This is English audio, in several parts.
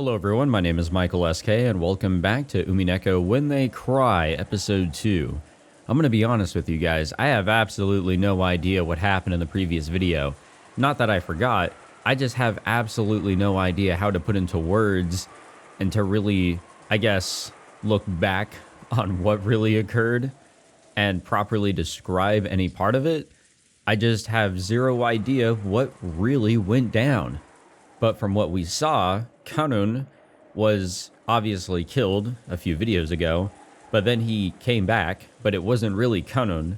Hello everyone, my name is Michael SK and welcome back to Umineko When They Cry, Episode 2. I'm going to be honest with you guys, I have absolutely no idea what happened in the previous video. Not that I forgot, I just have absolutely no idea how to put into words and to really, I guess, look back on what really occurred and properly describe any part of it. I just have zero idea what really went down. But from what we saw, Kanun was obviously killed a few videos ago, but then he came back, but it wasn't really Kanun.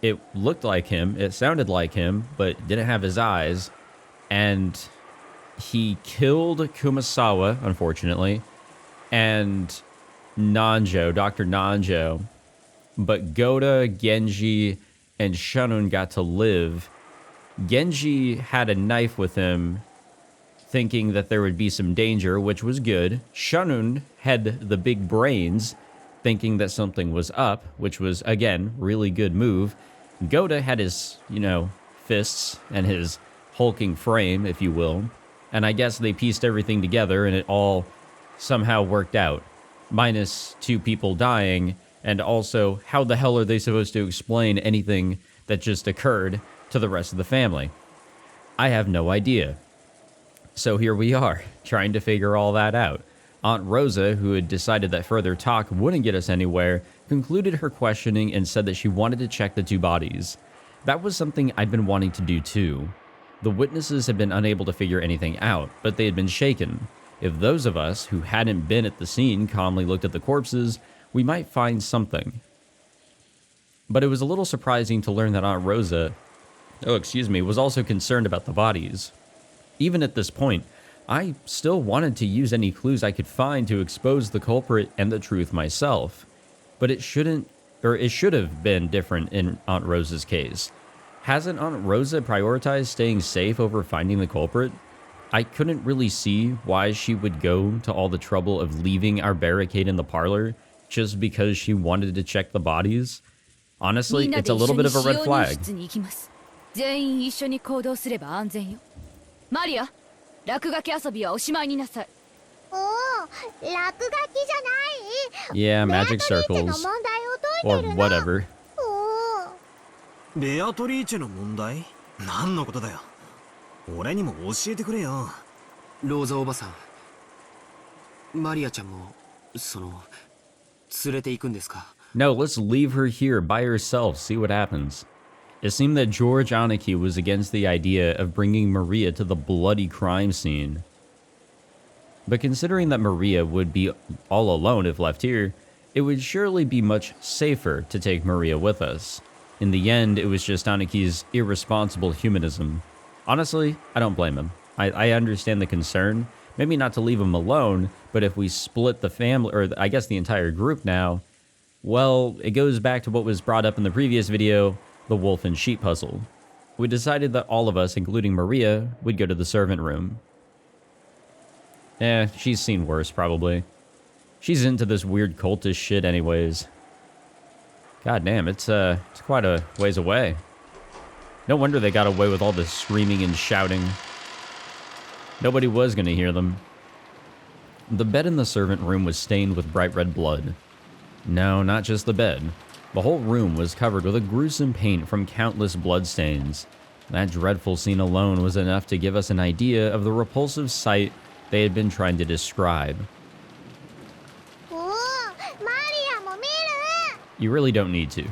It looked like him, it sounded like him, but didn't have his eyes, and he killed Kumasawa, unfortunately, and Nanjo, Dr. Nanjo, but Goda, Genji, and Shanun got to live. Genji had a knife with him, thinking that there would be some danger, which was good. Shanun had the big brains, thinking that something was up, which was, again, really good move. Goda had his, fists and his hulking frame, if you will. And I guess they pieced everything together and it all somehow worked out. Minus 2 people dying, and also, how the hell are they supposed to explain anything that just occurred to the rest of the family? I have no idea. So here we are, trying to figure all that out. Aunt Rosa, who had decided that further talk wouldn't get us anywhere, concluded her questioning and said that she wanted to check the 2 bodies. That was something I'd been wanting to do too. The witnesses had been unable to figure anything out, but they had been shaken. If those of us who hadn't been at the scene calmly looked at the corpses, we might find something. But it was a little surprising to learn that Aunt Rosa, was also concerned about the bodies. Even at this point, I still wanted to use any clues I could find to expose the culprit and the truth myself. But it should have been different in Aunt Rosa's case. Hasn't Aunt Rosa prioritized staying safe over finding the culprit? I couldn't really see why she would go to all the trouble of leaving our barricade in the parlor just because she wanted to check the bodies. Honestly, it's a little bit of a red flag. Maria, 落書き遊びはおしまいになさい。Yeah, magic circles. Or whatever. ベアトリーチェの問題？何のことだよ。俺にも教えてくれよ。ローザおばさん、マリアちゃんも連れて行くんですか？ No, let's leave her here by herself, see what happens. It seemed that George Aniki was against the idea of bringing Maria to the bloody crime scene. But considering that Maria would be all alone if left here, it would surely be much safer to take Maria with us. In the end, it was just Aniki's irresponsible humanism. Honestly, I don't blame him. I understand the concern. Maybe not to leave him alone, but if we split the family, or I guess the entire group now, well, it goes back to what was brought up in the previous video, the wolf and sheep puzzle. We decided that all of us, including Maria, would go to the servant room. She's seen worse, probably. She's into this weird cultist shit anyways. God damn, it's quite a ways away. No wonder they got away with all this screaming and shouting. Nobody was gonna hear them. The bed in the servant room was stained with bright red blood. No, not just the bed. The whole room was covered with a gruesome paint from countless bloodstains. That dreadful scene alone was enough to give us an idea of the repulsive sight they had been trying to describe. You really don't need to.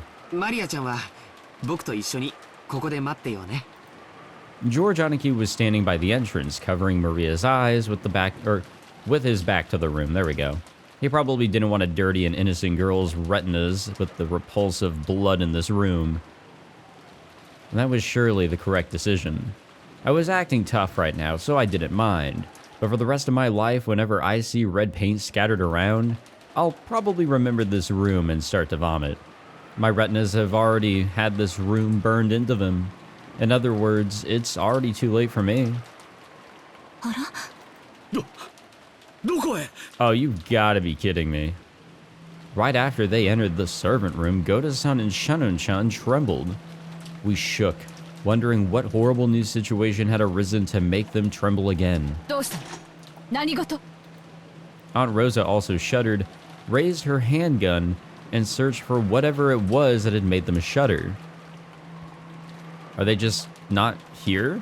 George Aniki was standing by the entrance, covering Maria's eyes with his back to the room. There we go. He probably didn't want to dirty an innocent girl's retinas with the repulsive blood in this room. And that was surely the correct decision. I was acting tough right now, so I didn't mind. But for the rest of my life, whenever I see red paint scattered around, I'll probably remember this room and start to vomit. My retinas have already had this room burned into them. In other words, it's already too late for me. Oh, you gotta be kidding me. Right after they entered the servant room, Goda-san and Shanun-chan trembled. We shook, wondering what horrible new situation had arisen to make them tremble again. Aunt Rosa also shuddered, raised her handgun, and searched for whatever it was that had made them shudder. Are they just not here?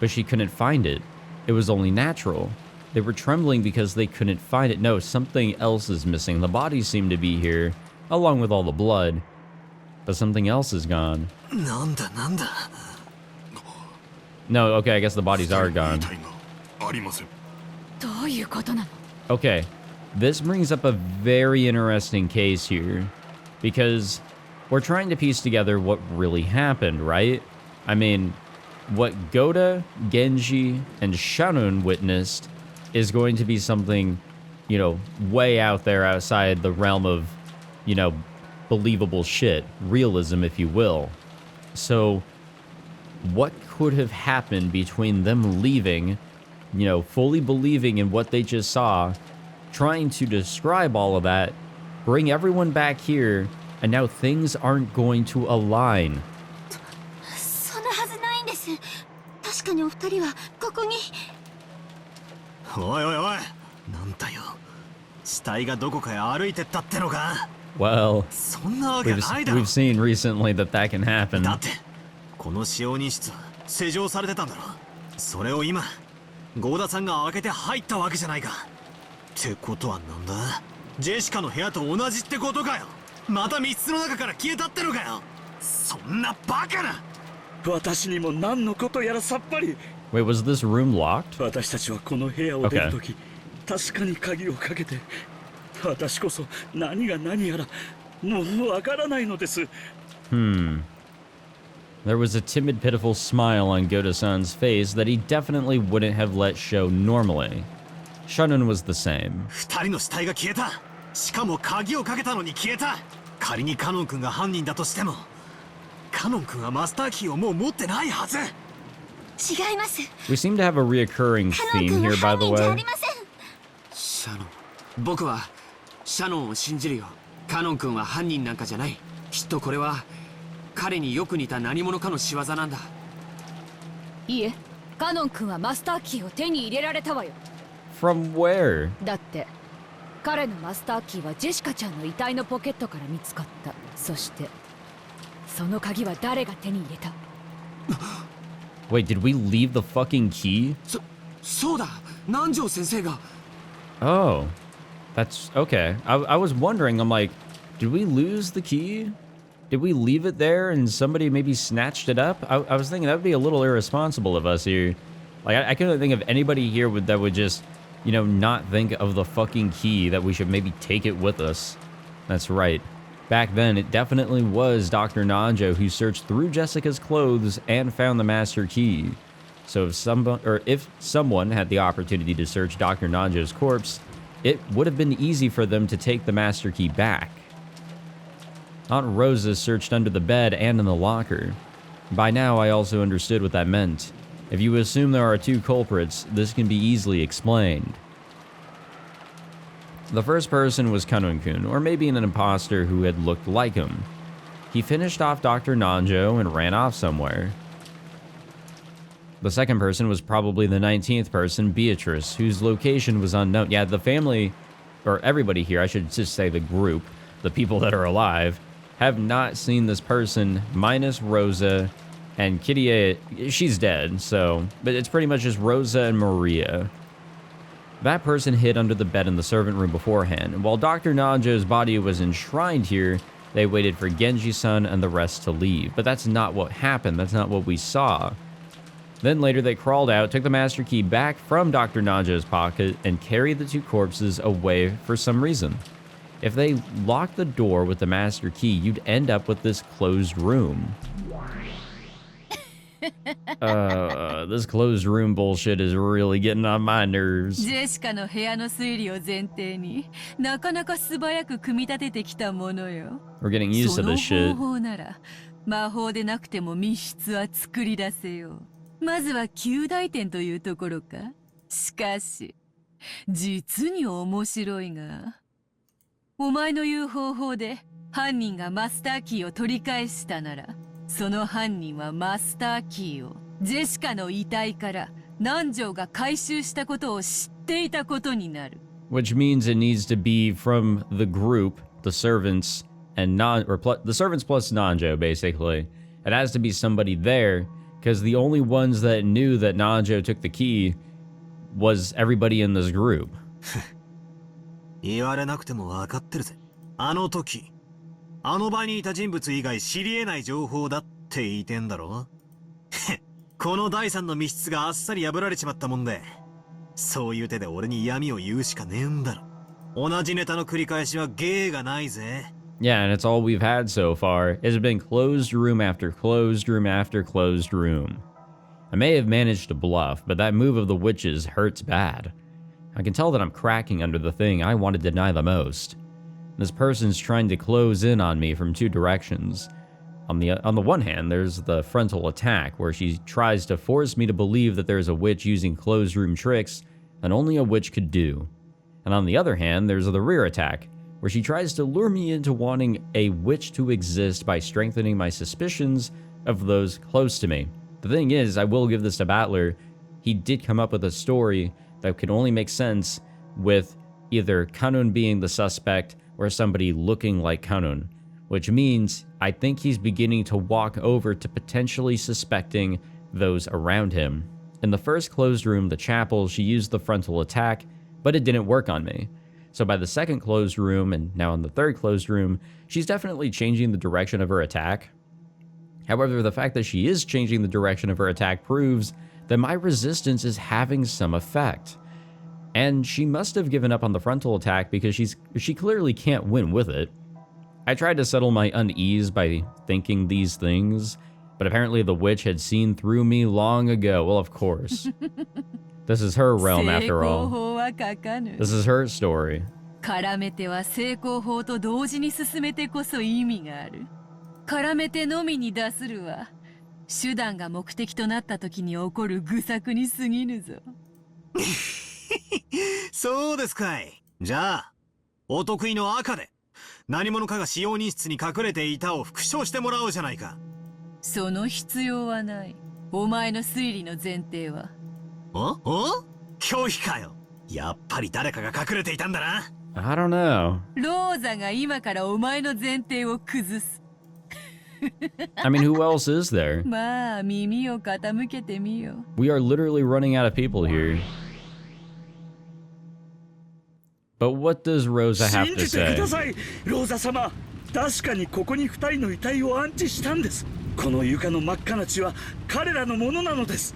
But she couldn't find it. It was only natural. They were trembling because they couldn't find it. No, something else is missing. The bodies seem to be here, along with all the blood. But something else is gone. Nanda. No, okay, I guess the bodies are gone. どういうことなの？ Okay, this brings up a very interesting case here. Because we're trying to piece together what really happened, right? I mean, what Goda, Genji, and Shannon witnessed is going to be something, you know, way out there outside the realm of, you know, believable shit. Realism, if you will. So, what could have happened between them leaving, you know, fully believing in what they just saw, trying to describe all of that, bring everyone back here, and now things aren't going to align? そんなはずないんです。確かにお二人はここに。おいおいおい、なんだよ。死体がどこかへ歩いてったってのか。 Well, そんなわけないだろ。 we've seen recently that can happen. だって、この使用人室は施錠されてたんだろ。それを今、郷田さんが開けて入ったわけじゃないか。ってことはなんだ？ジェシカの部屋と同じってことかよ。また密室の中から消えたってのかよ。そんなバカな。私にも何のことやらさっぱり。 Wait, was this room locked? 私たちはこの部屋を出るとき、確かに鍵をかけて、私こそ何が何やらもうわからないのです。There was a timid, pitiful smile on Goda-san's face that he definitely wouldn't have let show normally. Shannon was the same. 二人の死体が消えた。しかも鍵をかけたのに消えた。仮にカノン君が犯人だとしても、カノン君はマスターキーをもう持ってないはず。違います。 We seem to have a reoccurring theme here, by the じゃあ way. りません。シャノン、僕はシャノンを信じるよ。カノン君は犯人なんかじゃない。きっとこれは彼によく似た何者かの仕業なんだ。いいえ、カノン君はマスターキーを手に入れられたわよ。 From where? だって彼のマスターキーはジェシカちゃんの遺体のポケットから見つかった。そしてその鍵は誰が手に入れた？ Wait, did we leave the fucking key? そうだ、南條先生が。 Oh, that's okay. I was wondering, I'm like, did we lose the key? Did we leave it there and somebody maybe snatched it up? I was thinking that would be a little irresponsible of us here. Like, I couldn't think of anybody here that would just, you know, not think of the fucking key, that we should maybe take it with us. That's right. Back then, it definitely was Dr. Nanjo who searched through Jessica's clothes and found the master key. So if someone had the opportunity to search Dr. Nanjo's corpse, it would have been easy for them to take the master key back. Aunt Rosa searched under the bed and in the locker. By now, I also understood what that meant. If you assume there are two culprits, this can be easily explained. The first person was Kanun-kun, or maybe an imposter who had looked like him. He finished off Dr. Nanjo and ran off somewhere. The second person was probably the 19th person, Beatrice, whose location was unknown. Yeah, the family, or everybody here, I should just say the group, the people that are alive, have not seen this person, minus Rosa and Kitty. She's dead, so, but it's pretty much just Rosa and Maria. That person hid under the bed in the servant room beforehand, and while Dr. Nanjo's body was enshrined here, they waited for Genji-san and the rest to leave. But that's not what happened, that's not what we saw. Then later they crawled out, took the master key back from Dr. Nanjo's pocket, and carried the two corpses away for some reason. If they locked the door with the master key, you'd end up with this closed room. This closed room bullshit is really getting on my nerves. ジェシカの部屋の推理を前提になかなか素早く組み立ててきたものよ。 We're getting used to その this 方 shit. 法なら魔法でなくても密室は作り出せよう。まずは及第点というところか。しかし実に面白いが、お前の言う方法で犯人がマスターキーを取り返したなら、その犯人はマスターキーをジェシカの遺体から南條が回収したことを知っていたことになる。which means it needs to be from the group, the servants and the servants plus Nanjo, basically. It has to be somebody there, because the only ones that knew that Nanjo took the key was everybody in this group. 言われなくても分かってるぜ。あの時、あの場にいた人物以外知り得ない情報だって言いてんだろ。この第三の密室があっさり破られちまったもんで、そういう手で俺に闇を言うしかねえんだろ。同じネタの繰り返しは芸がないぜ。Yeah, and it's all we've had so far. It's been closed room after closed room after closed room. I may have managed to bluff, but that move of the witches hurts bad. I can tell that I'm cracking under the thing I want to deny the most. This person's trying to close in on me from two directions. On the one hand, there's the frontal attack, where she tries to force me to believe that there's a witch using closed room tricks that only a witch could do. And on the other hand, there's the rear attack, where she tries to lure me into wanting a witch to exist by strengthening my suspicions of those close to me. The thing is, I will give this to Battler, he did come up with a story that could only make sense with either Kanun being the suspect or somebody looking like Kanun, which means I think he's beginning to walk over to potentially suspecting those around him. In the first closed room, the chapel, she used the frontal attack, but it didn't work on me. So by the second closed room, and now in the third closed room, she's definitely changing the direction of her attack. However, the fact that she is changing the direction of her attack proves that my resistance is having some effect. And she must have given up on the frontal attack because she clearly can't win with it. I tried to settle my unease by thinking these things, but apparently the witch had seen through me long ago. Well, of course. This is her realm after all. This is her story. 絡めては成功法と同時に進めてこそ意味がある。絡めてのみに出するは手段が目的となった時に起こる愚策に過ぎぬぞ。そうですかい。じゃあ、お得意の赤で何者かが使用人室に隠れていたを復唱してもらおうじゃないか。その必要はない。お前の推理の前提は。拒否かよ。やっぱり誰かが隠れていたんだな。I don't know. ローザが今からお前の前提を崩す。I mean, who else is there? まあ、耳を傾けてみよ。We are literally running out of people here. But what does Rosa have to 信じてくだ say? さい、ローザ様。確かにここに2人の遺体を安置したんです。この床の真っ赤な血は彼らのものなのです。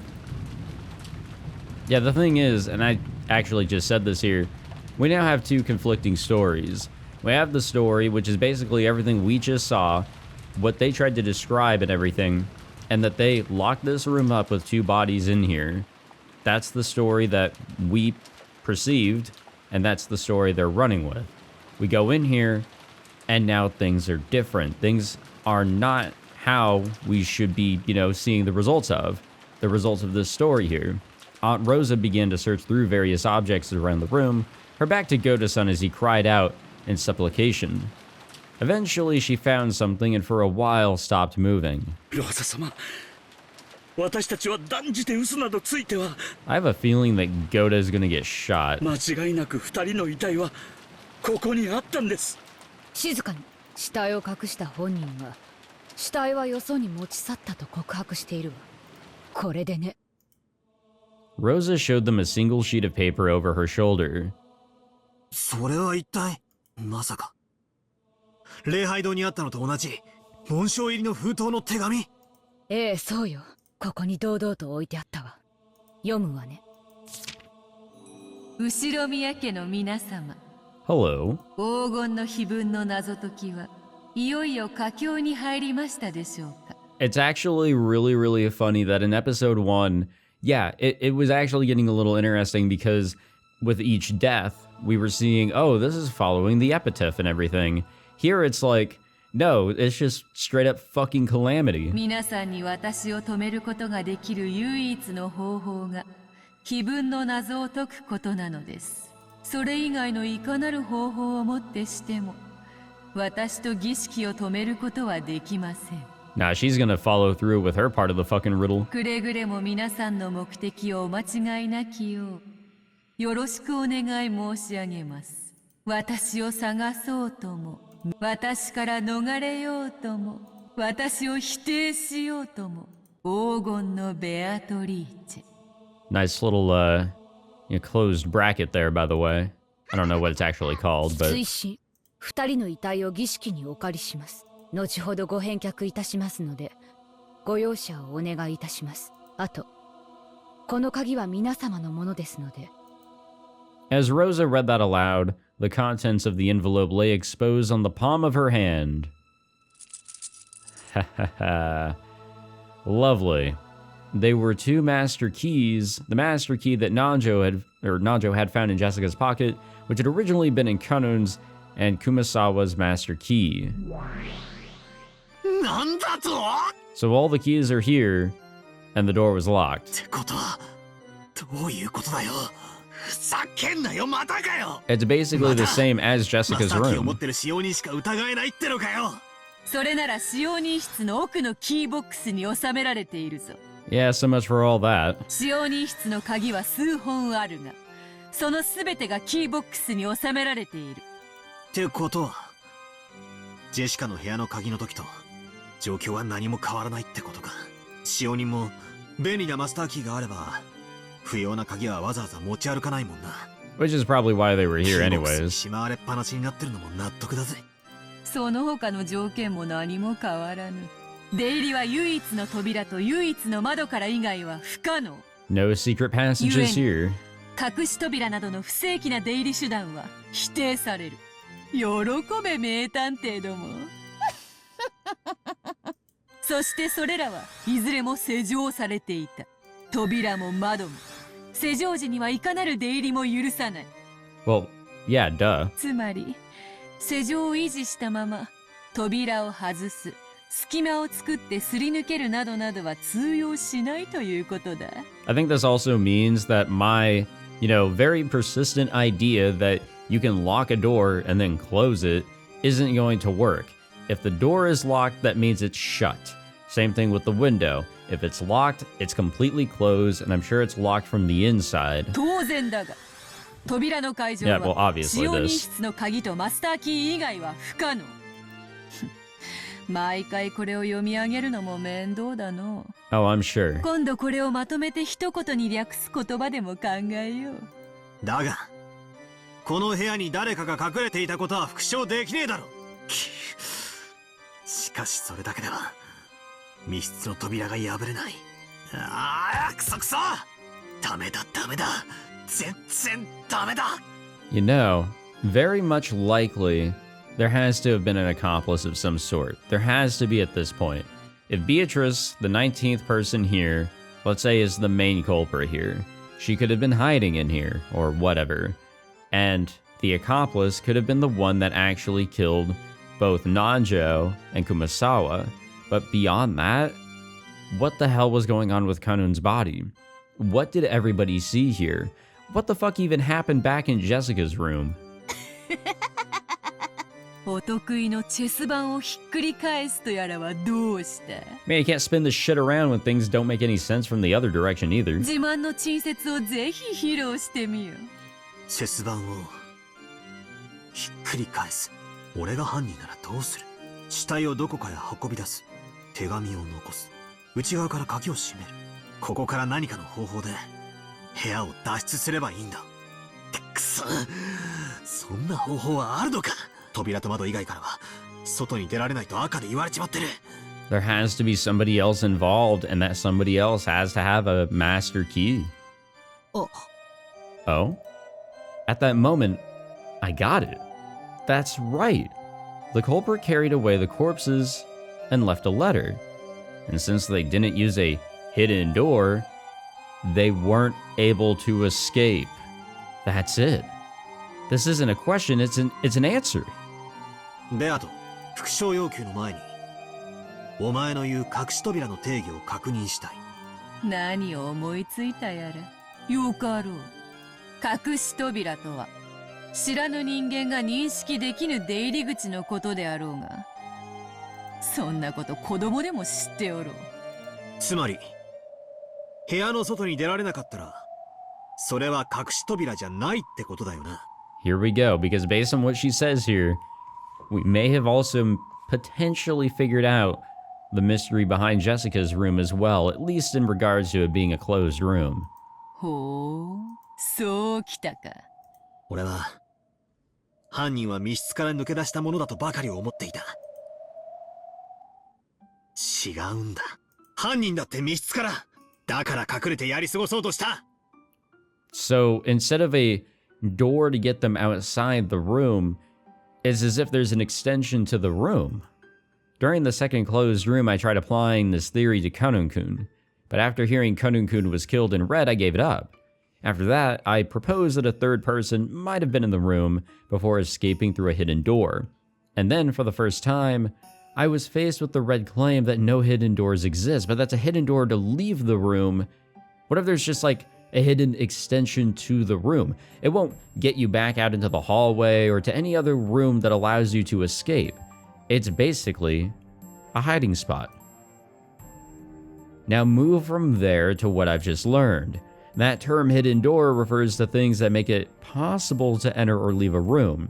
Yeah, the thing is, and I actually just said this here, we now have two conflicting stories. We have the story, which is basically everything we just saw, what they tried to describe and everything, and that they locked this room up with two bodies in here. That's the story that we perceived, and that's the story they're running with. We go in here, and now things are different. Things are not how we should be, seeing the results of this story here. Aunt Rosa began to search through various objects around the room, her back to Goda-san as he cried out in supplication. Eventually, she found something and for a while stopped moving. ローザ様、私たちは断じて嘘などついては。I have a feeling that Goda is going to get shot. 間違いなく2人の遺体はここにあったんです。静かに。死体を隠した本人は死体はよそに持ち去ったと告白しているわ。これでね。Rosa showed them a single sheet of paper over her shoulder. それは一体まさか礼拝堂にあったのと同じ紋章入りの封筒の手紙？ええ、そうよ。ここに堂々と置いてあったわ。読むわね。後宮家の皆様。Hello. 黄金の碑文の謎解きはいよいよ佳境に入りましたでしょうか。It's actually really, really funny that in episode 1, yeah, it was actually getting a little interesting because with each death, we were seeing, oh, this is following the epitaph and everything. Here it's like, no, it's just straight up fucking calamity. 皆さんに私を止めることができる唯一の方法が碑文の謎を解くことなのです。それ以外のいかなる方法をもってしても私と儀式を止めることはできません。Nah, she's gonna follow through with her part of the fucking riddle. くれぐれも皆さんの目的をお間違いなきようよろしくお願い申し上げます。私を探そうとも、私から逃れようとも、私を否定しようとも、黄金のベアトリーチェ。 Nice little, closed bracket there, by the way. I don't know what it's actually called, but... 追伸、二人の遺体を儀式にお借りします。後ほどご返却いたしますので、ご容赦をお願いいたします。あと、この鍵は皆様のものですので。As Rosa read that aloud, the contents of the envelope lay exposed on the palm of her hand. Ha ha ha. Lovely. They were two master keys, the master key that Nanjo had found in Jessica's pocket, which had originally been in Kanon's and Kumasawa's master key. なんだと So all the keys are here, and the door was っ locked. てことはどういうことだよ。ふざけんなよ、またかよ。 It's basically the same as マ Jessica's スターキーを持 room. ってる使用人しか疑えないってのかよ。それなら使用人室の奥のキーボックスに収められているぞ。 Yeah, so much for all that. 使用人室の鍵は数本あるが、そのすべてがキーボックスに収められている。ってことはジェシカの部屋の鍵の時と状況は何も変わらないってことか。使用人も便利なマスターキーがあれば不要な鍵はわざわざ持ち歩かないもんな。 Which is probably why they were キ here ーボックスに anyways. しまわれっぱなしになってるのも納得だぜ。その他の条件も何も変わらぬ。出入りは唯一の扉と唯一の窓から以外は不可能。 No secret passages here. 隠し扉などの不正規な出入り手段は否定される。喜べ名探偵ども。そしてそれらはいずれも施錠されていた。扉も窓も施錠時にはいかなる出入りも許さない。 Well, yeah, duh. つまり施錠を維持したまま扉を外す、隙間を作ってすり抜けるなどなどは通用しないということだ。 I think this also means that my, very persistent idea that you can lock a door and then close it isn't going to work. If the door is locked, that means it's shut. Same thing with the window. If it's locked, it's completely closed, and I'm sure it's locked from the inside. 当然だが、扉の解除 Yeah, well, は obviously 使用人 this. 室の鍵とマスターキー以外は不可能。毎回これを読み上げるのも面倒だの。 Oh, I'm sure. 今度これをまとめて一言に略す言葉でも考えよう。だがこの部屋に誰かが隠れていたことは復唱できねえだろ。しかしそれだけでは密室の扉が破れない。ああ、クソクソ。ダメだダメだ、全然ダメだ。 Very much likely there has to have been an accomplice of some sort. There has to be at this point. If Beatrice, the 19th person here, let's say is the main culprit here, she could have been hiding in here, or whatever. And the accomplice could have been the one that actually killed both Nanjo and Kumasawa. But beyond that, what the hell was going on with Kanun's body? What did everybody see here? What the fuck even happened back in Jessica's room? お得意のチェス盤をひっくり返すとやらはどうした？ Man, you can't spin this shit around when things don't make any sense from the other direction either. 自慢の陳説をぜひ披露してみよう。チェス盤をひっくり返す。俺が犯人ならどうする？死体をどこかへ運び出す。手紙を残す。内側から鍵を閉める。ここから何かの方法で部屋を脱出すればいいんだ。ってくそ、そんな方法はあるのか？扉と窓以外からは外に出られないと赤で言われちまってる。 There has to be somebody else involved, and that somebody else has to have a master key. あ、 Oh? At that moment, I got it. That's right. The culprit carried away the corpses and left a letter. And since they didn't use a hidden door, they weren't able to escape. That's it. This isn't a question, it's an answer. ベアト、復唱要求の前にお前の言う隠し扉の定義を確認したい。何を思いついたやら。よかろう。隠し扉とは知らぬ人間が認識できぬ出入り口のことであろうが、そんなこと子供でも知っておろう。つまり部屋の外に出られなかったらそれは隠し扉じゃないってことだよな。 Here we go, because based on what she says here, we may have also potentially figured out the mystery behind Jessica's room as well, at least in regards to it being a closed room. ほう、そうきたか。俺は犯人は密室から抜け出したものだとばかり思っていた。違うんだ。犯人だって密室から。だから隠れてやり過ごそうとした。 So instead of a door to get them outside the room, it's as if there's an extension to the room. During the second closed room, I tried applying this theory to Kanun-kun, but after hearing Kanun-kun was killed in red, I gave it up. After that, I proposed that a third person might have been in the room before escaping through a hidden door. And then, for the first time, I was faced with the red claim that no hidden doors exist, but that's a hidden door to leave the room. What if there's just like a hidden extension to the room? It won't get you back out into the hallway or to any other room that allows you to escape. It's basically a hiding spot. Now move from there to what I've just learned. That term hidden door refers to things that make it possible to enter or leave a room.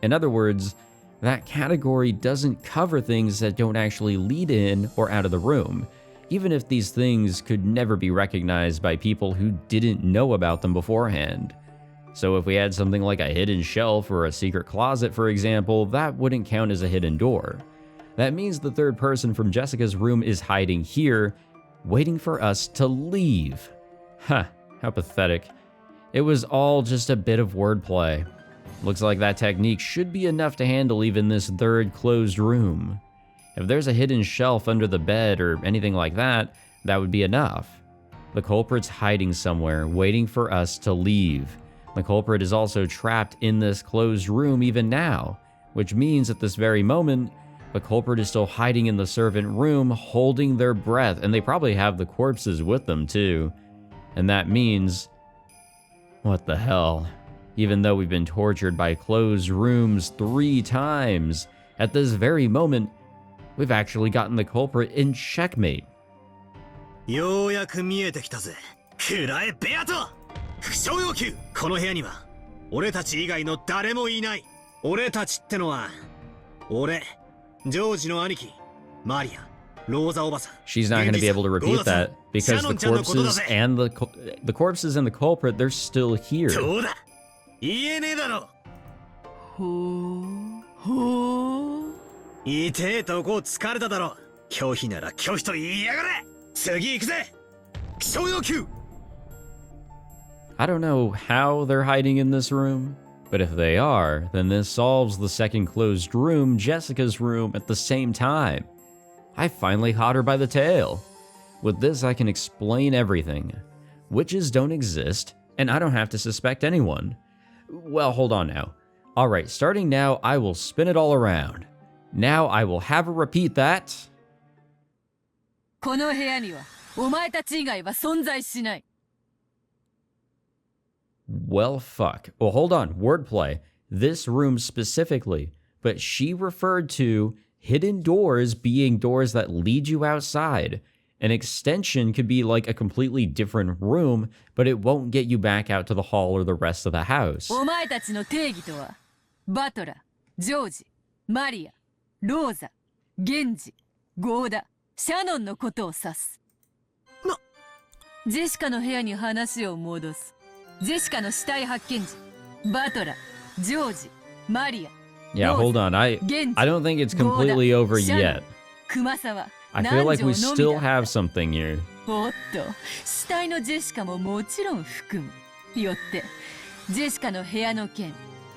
In other words, that category doesn't cover things that don't actually lead in or out of the room, even if these things could never be recognized by people who didn't know about them beforehand. So if we had something like a hidden shelf or a secret closet, for example, that wouldn't count as a hidden door. That means the third person from Jessica's room is hiding here, waiting for us to leave. Huh, how pathetic. It was all just a bit of wordplay. Looks like that technique should be enough to handle even this third closed room. If there's a hidden shelf under the bed or anything like that, that would be enough. The culprit's hiding somewhere, waiting for us to leave. The culprit is also trapped in this closed room even now, which means at this very moment, the culprit is still hiding in the servant room, holding their breath, and they probably have the corpses with them too. And that means, what the hell? Even though we've been tortured by closed rooms 3 times, at this very moment, we've actually gotten the culprit in checkmate. ようやく見えてきたぜ。くらえベアト。不詳要求。この部屋には俺たち以外の誰もいない。俺たちってのは俺、ジョージの兄貴、マリア、ローザおばさん。 She's not going to be able to repeat that because the corpses and the culprit, they're still here. どうだ。言えねえだろ。ほう、ほう。痛えとこ疲れただろ。拒否なら拒否と言いやがれ。次行くぜ。不詳要求。 I don't know how they're hiding in this room, but if they are, then this solves the second closed room, Jessica's room, at the same time. I finally caught her by the tail. With this, I can explain everything. Witches don't exist, and I don't have to suspect anyone. Well, hold on now. Alright, starting now, I will spin it all around. Now I will have her repeat that. この部屋にはお前たち以外は存在しない。 Well, fuck. Well, hold on. Wordplay. This room specifically, but she referred to hidden doors being doors that lead you outside. An extension could be like a completely different room, but it won't get you back out to the hall or the rest of the house. お前たちの定義とは、バトラー、ジョージ、マリア、ローザ、ゲンジ、ゴーダ、シャノンのことを指す。ジェシカの部屋に話を戻す。ジェシカの死体発見時、バトラー、ジョージ、マリア、 Yeah, hold on. I don't think it's completely over yet. 熊沢、 I feel like we still have something here. おっと、死体のジェシカももちろん含む。よって、ジェシカの部屋の件、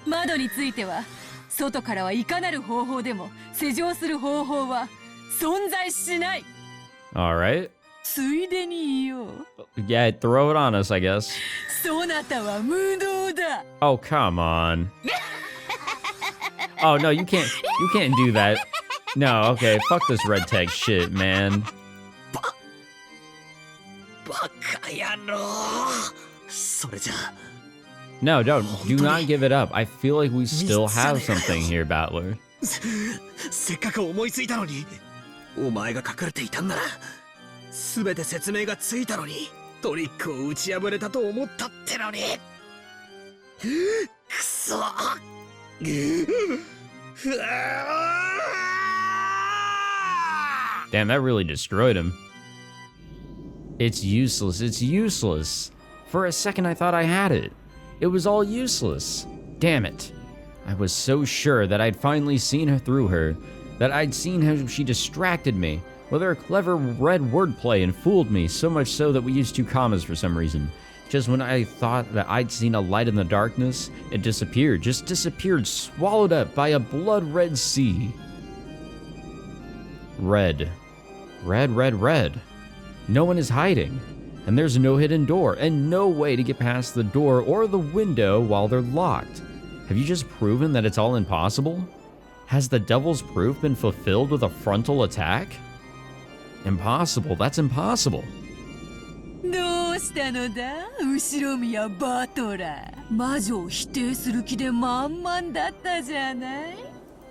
窓については、外からはいかなる方法でも施錠する方法は存在しない。 Alright. ついでに言おう。 Yeah, throw it on us, I guess. そなたは無能だ。 Oh, come on. Oh, no, you can't do that. No, okay, fuck this red tag shit, man. バカ野郎。それじゃ。 No, do not give it up. I feel like we still have something here, Battler. せっかく思いついたのに。お前が隠れていたんなら、すべて説明がついたのに。トリックを打ち破れたと思ったってのに。くそ。Damn, that really destroyed him. It's useless. It's useless. For a second, I thought I had it. It was all useless. Damn it. I was so sure that I'd finally seen her through her, that I'd seen how she distracted me with her clever red wordplay and fooled me, so much so that we used 2 commas for some reason. Just when I thought that I'd seen a light in the darkness, it disappeared, just disappeared, swallowed up by a blood-red sea. Red. Red, red, red. No one is hiding, and there's no hidden door, and no way to get past the door or the window while they're locked. Have you just proven that it's all impossible? Has the devil's proof been fulfilled with a frontal attack? Impossible, that's impossible. どうしたのだ、Ushiromiyaバトラー。魔女を否定する気で満々だったじゃない。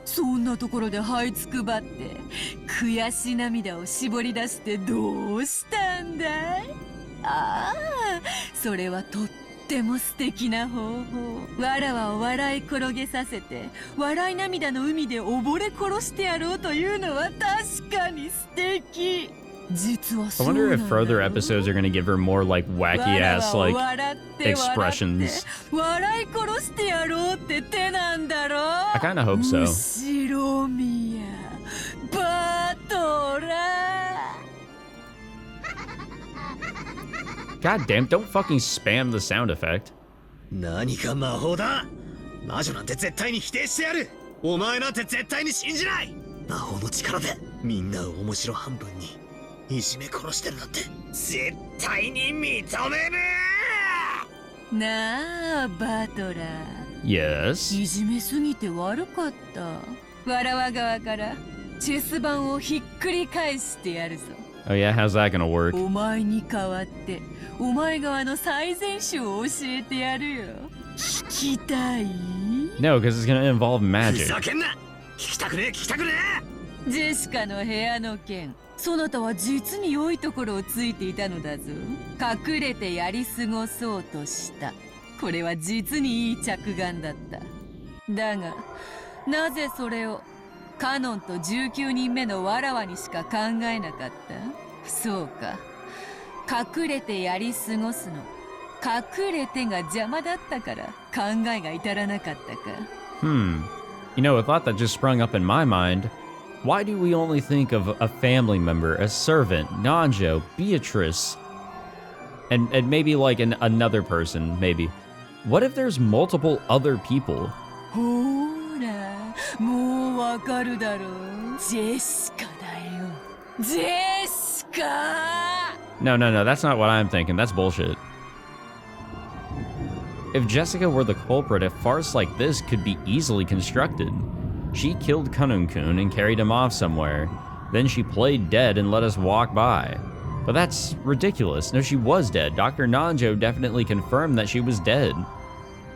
そんなところで這いつくばって悔し涙を絞り出してどうしたんだい。ああ、それはとっても素敵な方法。わらわを笑い転げさせて笑い涙の海で溺れ殺してやろうというのは確かに素敵。実は I そうなんだ wonder ろ if further episodes are gonna give her more like wacky ass like expressions. 笑い殺してやろうって手なんだろ。 I kinda hope so. Ushiromiyaバトラー。 God damn, don't fucking spam the sound effect. 何か魔法だ。魔女なんて絶対に否定してやる。お前なんて絶対に信じない。魔法の力でみんなを面白半分にいじめ殺してるなんて絶対に認める。なあバトラー。 Yes. いじめすぎて悪かった。わらわ側からチェス盤をひっくり返してやるぞ。 Oh yeah, how's that gonna work? お前に代わってお前側の最善手を教えてやるよ。聞きたい？ No, because it's gonna involve ふ magic. ざけんな。聞きたくねえ聞きたくねジェシカの部屋の件、そなたは実に良いところをついていたのだぞ。隠れてやり過ごそうとした。これは実にいい着眼だった。だがなぜそれをカノンと19人目のわらわにしか考えなかった？そうか、隠れてやり過ごすの隠れてが邪魔だったから考えが至らなかったか。 You know, a thought that just sprung up in my mind. Why do we only think of a family member, a servant, Nanjo, Beatrice, and maybe like another person, maybe? What if there's multiple other people? ほら、もうわかるだろう。ジェシカだよ。ジェシカ！ No, that's not what I'm thinking. That's bullshit. If Jessica were the culprit, a farce like this could be easily constructed. She killed Kanun-kun and carried him off somewhere. Then she played dead and let us walk by. But that's ridiculous. No, she was dead. Dr. Nanjo definitely confirmed that she was dead.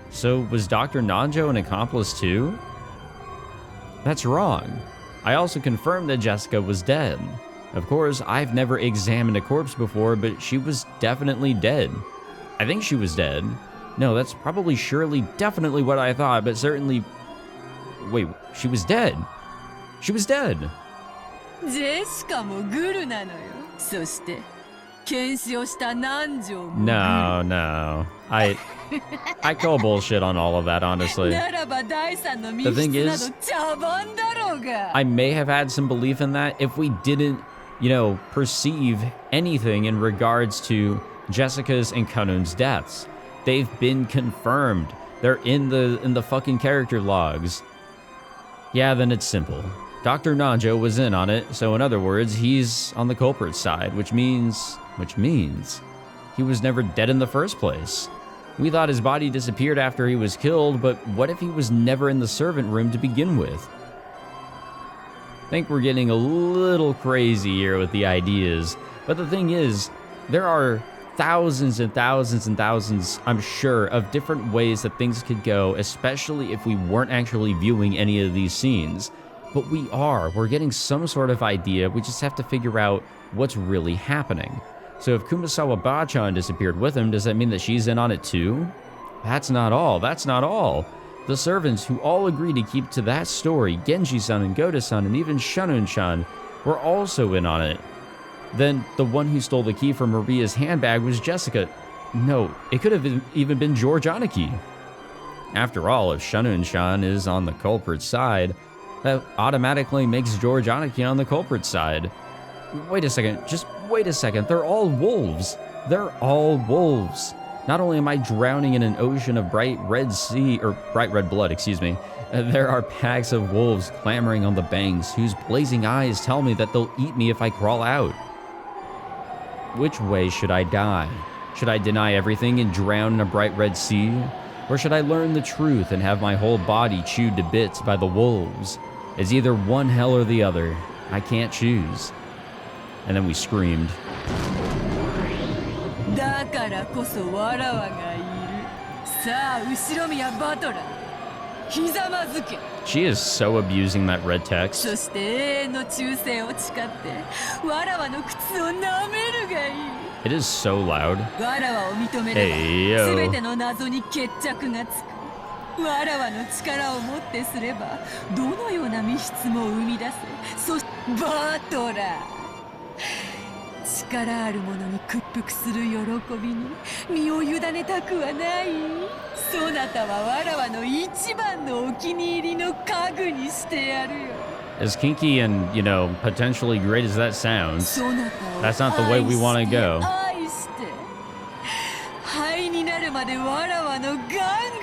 So was Dr. Nanjo an accomplice too? That's wrong. I also confirmed that Jessica was dead. Of course, I've never examined a corpse before, but she was definitely dead. I think she was dead. No, that's probably surely definitely what I thought, but certainly... Wait, she was dead. She was dead. ジェシカもグルなのよ。そして検視をした南條もグル。 No. I call bullshit on all of that, honestly. ならば第三の密 The thing 室な is, ど茶番だろうが。 I may have had some belief in that if we didn't, perceive anything in regards to Jessica's and Kanun's deaths. They've been confirmed. They're in the fucking character logs. Yeah, then it's simple. Dr. Nanjo was in on it, so in other words, he's on the culprit's side, which means he was never dead in the first place. We thought his body disappeared after he was killed, but what if he was never in the servant room to begin with? I think we're getting a little crazy here with the ideas, but the thing is, there are thousands and thousands and thousands, I'm sure, of different ways that things could go, especially if we weren't actually viewing any of these scenes. But we're getting some sort of idea, we just have to figure out what's really happening. So if Kumasawa Bachan disappeared with him, does that mean that she's in on it too? That's not all. That's not all. The servants who all agreed to keep to that story, Genji-san and Goda-san and even Shanun-chan, were also in on it. Then the one who stole the key from Maria's handbag was Jessica. No, it could have even been George Aniki. After all, if Shanun-chan is on the culprit's side, that automatically makes George Aniki on the culprit's side. Wait a second, just wait a second. They're all wolves. They're all wolves. Not only am I drowning in an ocean of bright red blood, there are packs of wolves clamoring on the banks whose blazing eyes tell me that they'll eat me if I crawl out. Which way should I die? Should I deny everything and drown in a bright red sea? Or should I learn the truth and have my whole body chewed to bits by the wolves? It's either one hell or the other. I can't choose. And then we screamed. だからこそわらわがいる。さあ、Ushiromiyaバトラー。ひざまずけ。 She is so abusing that red text. そして永遠の忠誠を誓って、わらわの靴を舐めるがいい。 It is so loud. わらわを認めれば、すべての謎に決着がつく。わらわの力をもってすれば、どのような密室も生み出せ。そしてバトラー。 力ある者に屈服する喜びに身を委ねたくはない。そなたはわらわの一番のお気に入りの家具にしてやるよ。 As kinky and, potentially great as that sounds, that's not the way we want to go. 愛して灰になるまでわらわの玩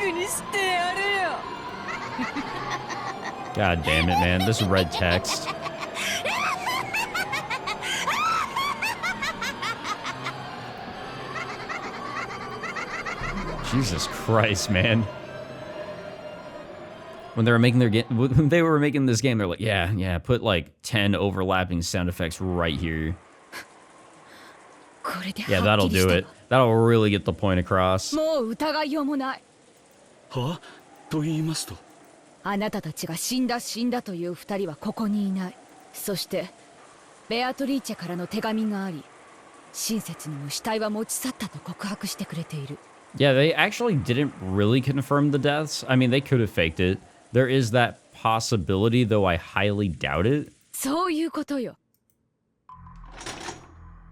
具にしてやるよ。 God damn it, man. This red text. Jesus Christ, man. When they were making this game, they're like, yeah, put like 10 overlapping sound effects right here. Yeah, that'll do it. That'll really get the point across. もう疑いようもない。はと言いますと。あなたたちが死んだという二人はここにいない。そしてベアトリーチェからの手紙があり、親切にも死体は持ち去ったと告白してくれている。 Yeah, they actually didn't really confirm the deaths. I mean, they could have faked it. There is that possibility, though I highly doubt it. そういうことよ。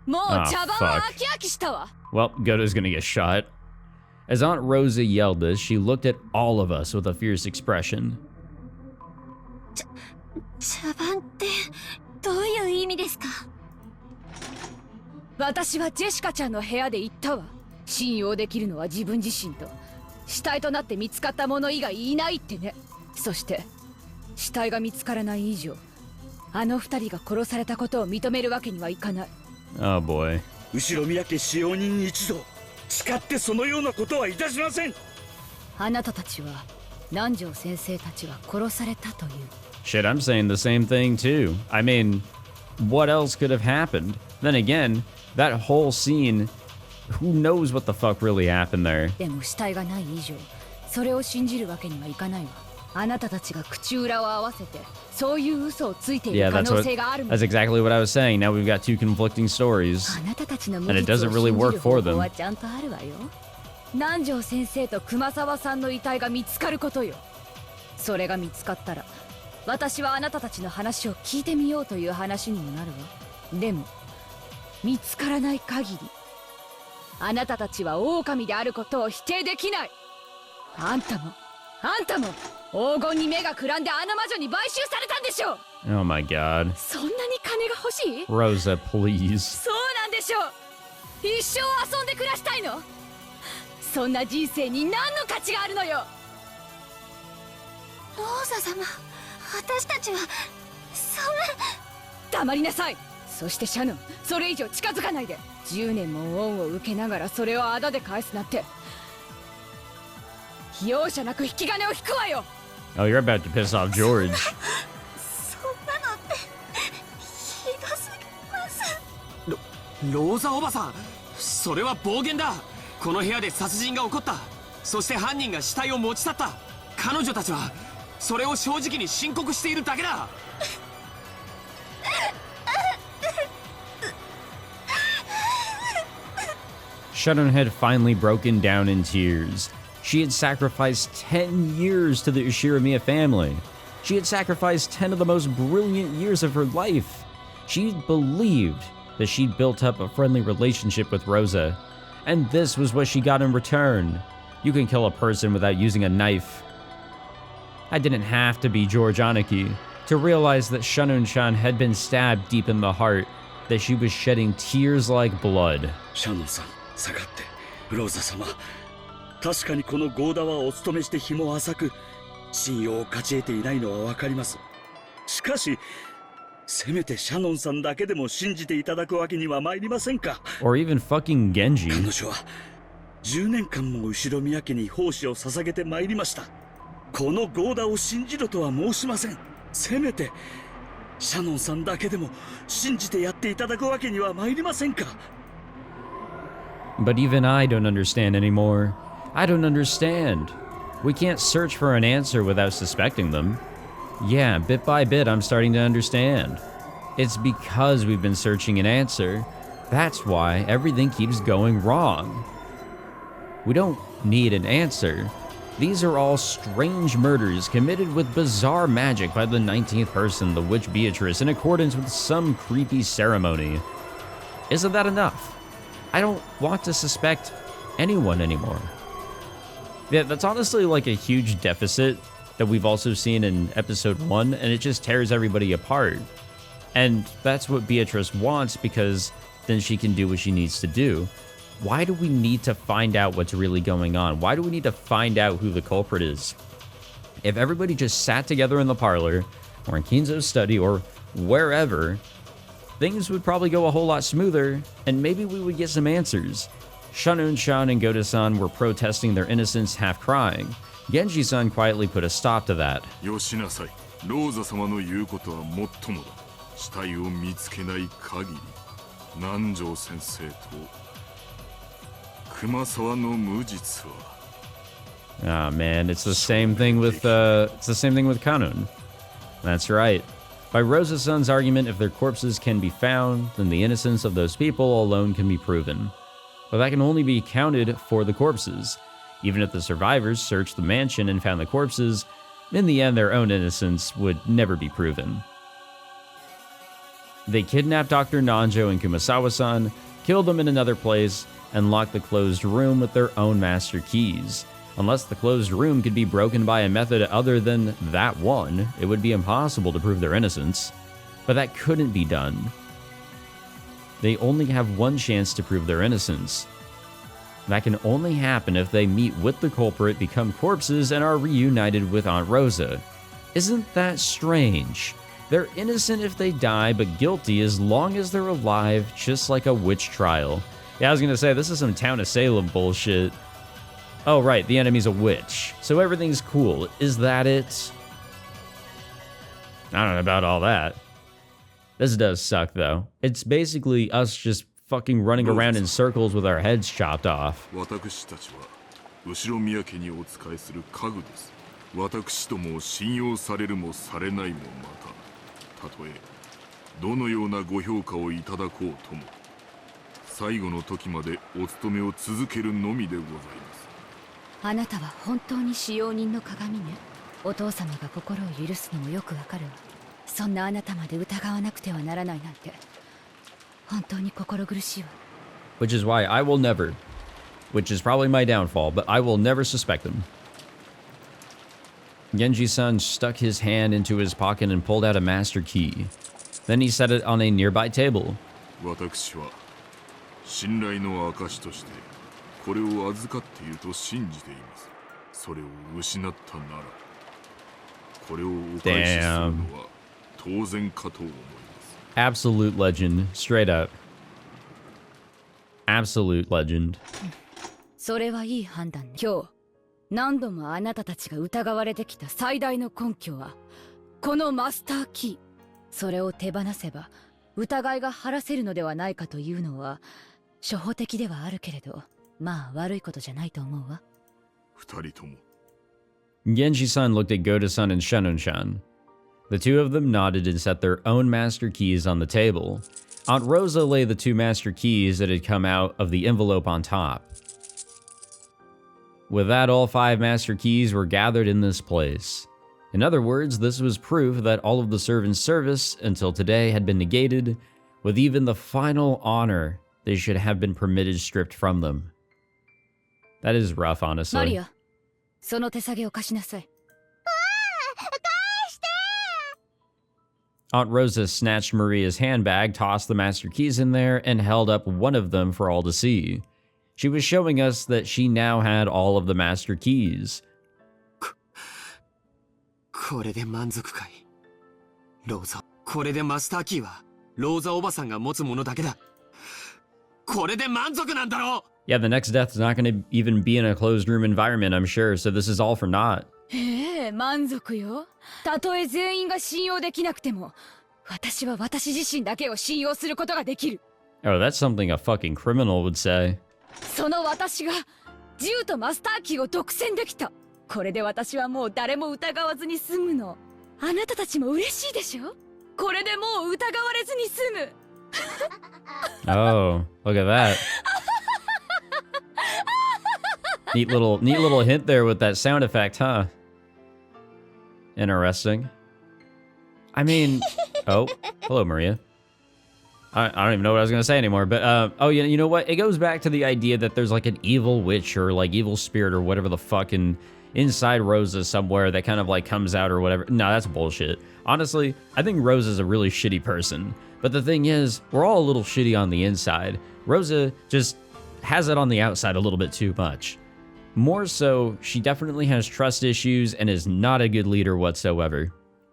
もう茶番は飽き飽きしたわ。 Well, Goda's gonna get shot. As Aunt Rosa yelled this, she looked at all of us with a fierce expression. 茶番ってどういう意味ですか？私はジェシカちゃんの部屋で言ったわ。信用できるのは自分自身と死体となって見つかった者以外いないってね。そして死体が見つからない以上、あの二人が殺されたことを認めるわけにはいかない。 Oh boy. 後宮家使用人一同、誓ってそのようなことはいたしません。あなたたちは南條先生たちが殺されたという。 Shit, I'm saying the same thing too. I mean, what else could have happened? Then again, that whole scene, who knows what the fuck really happened there? でも死体がない以上、それを信じるわけにはいかないわ。あなたたちが口裏を合わせて、そういう嘘をついている可能性があるもん。 That's exactly what I was saying. Now we've got two conflicting stories. あなたたちの無 And 実 it を doesn't 信 really じ work る for 方 them. 法はちゃんとあるわよ。南條先生と熊沢さんの遺体が見つかることよ。それが見つかったら、私はあなたたちの話を聞いてみようという話にもなるわ。でも見つからない限り、あなたたちは狼であることを否定できない。あんたも黄金に目がくらんであの魔女に買収されたんでしょう。 Oh my god. そんなに金が欲しい？ Rosa, please. そうなんでしょう。一生遊んで暮らしたいの？そんな人生に何の価値があるのよ。ローザ様、私たちはそんな。黙りなさい。そしてシャノン、それ以上近づかないで。10年も恩を受けながらそれを仇で返すなんて、容赦なく引き金を引くわよ。 Oh, you're about to piss off George. そんなのってひどすぎます。ローザおばさん、それは暴言だ。この部屋で殺人が起こった。そして犯人が死体を持ち去った。彼女たちはそれを正直に申告しているだけだ。Shunun had finally broken down in tears. She had sacrificed 10 years to the Ushiromiya family. She had sacrificed 10 of the most brilliant years of her life. She believed that she'd built up a friendly relationship with Rosa, and this was what she got in return. You can kill a person without using a knife. I didn't have to be George Aniki to realize that Shunun-chan had been stabbed deep in the heart, that she was shedding tears like blood. シャノンさん、下がって。ローザ様、確かにこのゴーダはお勤めして日も浅く、信用を勝ち得ていないのはわかります。しかし、せめてシャノンさんだけでも信じていただくわけには参りませんか。Or even fucking Genji. 彼女は10年間も後ろ宮家に奉仕を捧げて参りました。このゴーダを信じろとは申しません。せめてシャノンさんだけでも信じてやっていただくわけには参りませんか。But even I don't understand anymore. I don't understand. We can't search for an answer without suspecting them. Yeah, bit by bit, I'm starting to understand. It's because we've been searching an answer. That's why everything keeps going wrong. We don't need an answer. These are all strange murders committed with bizarre magic by the 19th person, the witch Beatrice, in accordance with some creepy ceremony. Isn't that enough? I don't want to suspect anyone anymore. Yeah, that's honestly like a huge deficit that we've also seen in episode 1, and it just tears everybody apart. And that's what Beatrice wants, because then she can do what she needs to do. Why do we need to find out what's really going on? Why do we need to find out who the culprit is? If everybody just sat together in the parlor, or in Kinzo's study, or wherever, things would probably go a whole lot smoother, and maybe we would get some answers. Shunun-chan and Goda-san were protesting their innocence, half crying. Genji-san quietly put a stop to that. よしなさい。ローザ様の言うことはもっともだ。死体を見つけない限り、南條先生と熊沢の無実は。Ah, man, it's the same thing with Kanun. That's right. By Rosa-san's argument, if their corpses can be found, then the innocence of those people alone can be proven. But that can only be counted for the corpses. Even if the survivors searched the mansion and found the corpses, in the end their own innocence would never be proven. They kidnapped Dr. Nanjo and Kumasawa-san, killed them in another place, and locked the closed room with their own master keys. Unless the closed room could be broken by a method other than that one, it would be impossible to prove their innocence. But that couldn't be done. They only have one chance to prove their innocence. That can only happen if they meet with the culprit, become corpses, and are reunited with Aunt Rosa. Isn't that strange? They're innocent if they die, but guilty as long as they're alive, just like a witch trial. Yeah, I was gonna say, this is some Town of Salem bullshit. Oh, right, the enemy's a witch, so everything's cool. Is that it? I don't know about all that. This does suck, though. It's basically us just fucking running around in circles with our heads chopped off. 私たちは後ろ宮家にお仕えする家具です。私どもを信用されるもされないもまた、たとえどのようなご評価をいただこうとも、最後の時までお務めを続けるのみでございます。あなたは本当に使用人の鏡ね。お父様が心を許すのもよくわかるわ。そんなあなたまで疑わなくてはならないなんて本当に心苦しいわ。Which is why I will never, which is probably my downfall, but I will never suspect him. Genji-san stuck his hand into his pocket and pulled out a master key. Then he set it on a nearby table. 私は信頼の証としてこれを預かっていると信じています。それを失ったなら、これをお返しするのは当然かと思います。Absolute legend, straight up. Absolute legend. それはいい判断ね。今日何度もあなたたちが疑われてきた最大の根拠はこのマスターキー。それを手放せば疑いが晴らせるのではないかというのは初歩的ではあるけれど、まあ悪いことじゃないと思うわ。二人とも。Genji-san looked at Goda-san and Shunun-chan. The two of them nodded and set their own master keys on the table. Aunt Rosa laid the 2 master keys that had come out of the envelope on top. With that, all 5 master keys were gathered in this place. In other words, this was proof that all of the servants' service until today had been negated, with even the final honor they should have been permitted stripped from them. That is rough, honestly. マリア、その手提げを貸しなさい。 Aunt Rosa snatched Maria's handbag, tossed the master keys in there, and held up one of them for all to see. She was showing us that she now had all of the master keys. これで満足かい。ローザ、これでマスターキーはローザおばさんが持つものだけだ。これで満足なんだろう。 Yeah, the next death's not going to even be in a closed room environment, I'm sure, so this is all for naught. ええ、満足よ。たとえ全員が信用できなくても、私は私自身だけを信用することができる。 Oh, that's something a fucking criminal would say. その私が銃とマスターキーを独占できた。これで私はもう誰も疑わずに済むの。あなたたちも嬉しいでしょ？これでもう疑われずに済む。Oh, look at that. Neat little hint there with that sound effect, huh? Interesting. I mean, oh, hello, Maria. I don't even know what I was going to say anymore, but, oh, yeah, you know what? It goes back to the idea that there's, like, an evil witch or, like, evil spirit or whatever the fuck inside Rosa somewhere that kind of, like, comes out or whatever. No, that's bullshit. Honestly, I think Rosa's a really shitty person. But the thing is, we're all a little shitty on the inside. Rosa just has it on the outside a little bit too much. More so, she definitely has trust issues and is not a good leader whatsoever.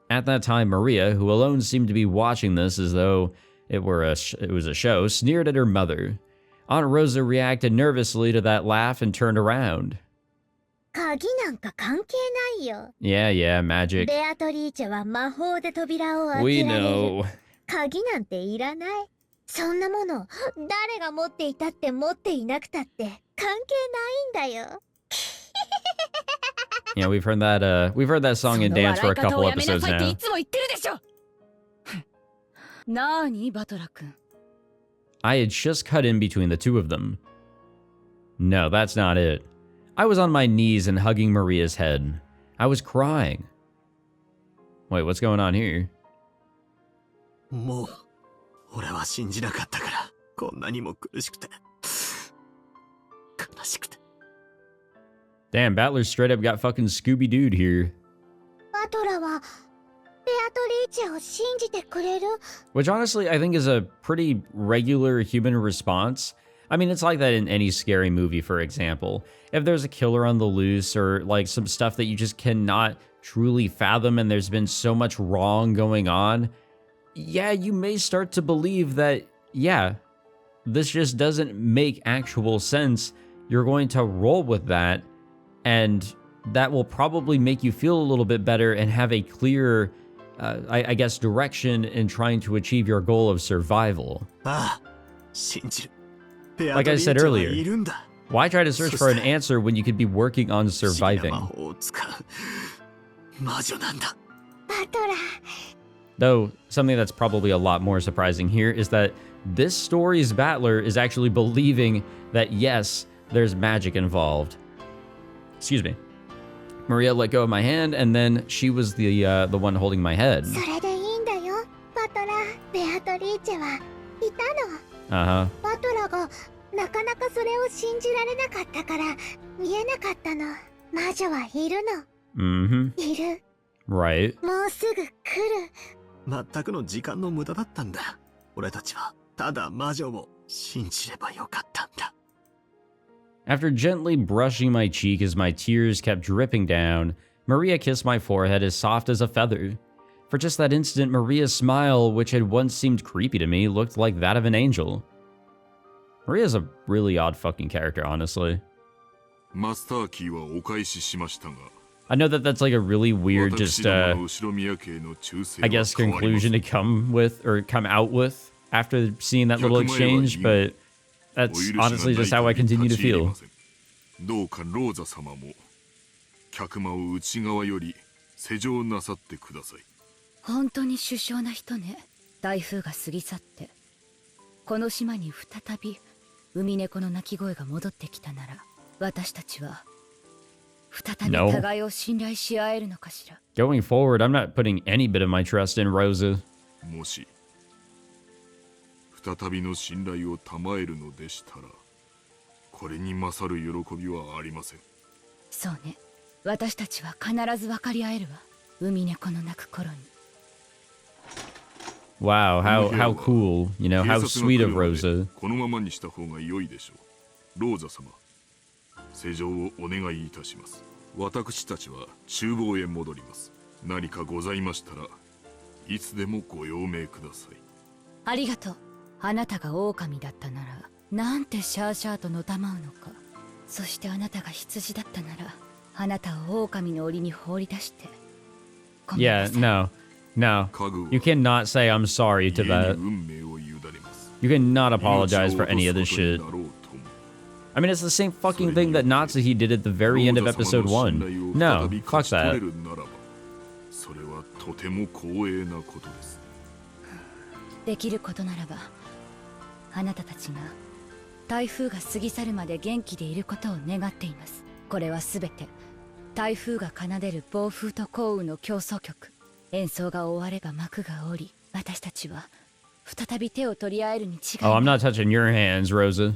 At that time, Maria, who alone seemed to be watching this as though it was a show, sneered at her mother. Aunt Rosa reacted nervously to that laugh and turned around. 鍵なんか関係ないよ。 Yeah, magic. ベアトリーチェは魔法で扉を開けられる。 We know. 鍵なんていらない。そんなもの、誰が持っていたって持っていなくたって関係ないんだよ。 Yeah, we've heard that song and dance for a couple episodes now. いつも言ってるでしょ。なに、バトラ君。 I had just cut in between the two of them. No, that's not it. I was on my knees and hugging Maria's head. I was crying. Wait, what's going on here? もう俺は信じなかったからこんなにも苦しくて悲しくて。 Damn, Battler straight up got fucking Scooby-Dooed here. バトラはベアトリーチェを信じてくれる？ Which honestly I think is a pretty regular human response. I mean, it's like that in any scary movie, for example. If there's a killer on the loose or like some stuff that you just cannot truly fathom and there's been so much wrong going on, yeah, you may start to believe that, yeah, this just doesn't make actual sense. You're going to roll with that, and that will probably make you feel a little bit better and have a clear, I guess, direction in trying to achieve your goal of survival. Like I said earlier, why try to search for an answer when you could be working on surviving? Though, something that's probably a lot more surprising here is that this story's battler is actually believing that, yes, there's magic involved. Excuse me. Maria let go of my hand, and then she was the one holding my head. Uh-huh. なかなかそれを信じられなかったから見えなかったの。魔女はいるの。Mm-hmm. いる。 Right. もうすぐ来る。全くの時間の無駄だったんだ。俺たちはただ魔女を信じればよかったんだ。 After gently brushing my cheek as my tears kept dripping down, Maria kissed my forehead as soft as a feather. For just that instant, Maria's smile, which had once seemed creepy to me, looked like that of an angel. Maria's a really odd fucking character, honestly. I know that that's like a really weird, just, I guess, conclusion to come out with after seeing that little exchange, but that's honestly just how I continue to feel. 本当に殊勝な人ね。台風が過ぎ去ってこの島に再びウミネコの鳴き声が戻ってきたなら、私たちは再び No. 互いを信頼し合えるのかしら。 Going forward, I'm not putting any bit of my trust in Rosa. もし再びの信頼を賜えるのでしたら、これに勝る喜びはありません。そうね、私たちは必ず分かり合えるわ。ウミネコの鳴く頃に。 Wow, how cool, you know, how sweet of Rosa. このままにした方が良いでしょう。ローザ様、施錠をお願いいたします。私たちは厨房へ戻ります。何かございましたらいつでもご用命ください。ありがとう。あなたが狼だったなら、なんてシャーシャーとのたまうのか。そしてあなたが羊だったなら、あなたを狼の檻に放り出して。ごめん Yeah, なさい。 no. 家具は You cannot say I'm sorry to 家 that. に運命を委ねます。 You cannot apologize for any of this 命 shit. を落とすことになろうとも。 I mean, it's the same fucking thing that Natsuhi did at the very end of episode 1. No, fuck that. それはとても光栄なことです。できることならば、あなたたちが台風が過ぎ去るまで元気でいることを願っています。これはすべて台風が奏でる暴風と降雨の競争曲。演奏が終われば幕が下り、私たちは再び手を取り合えるに違いない。 Oh, I'm not touching your hands, Rosa.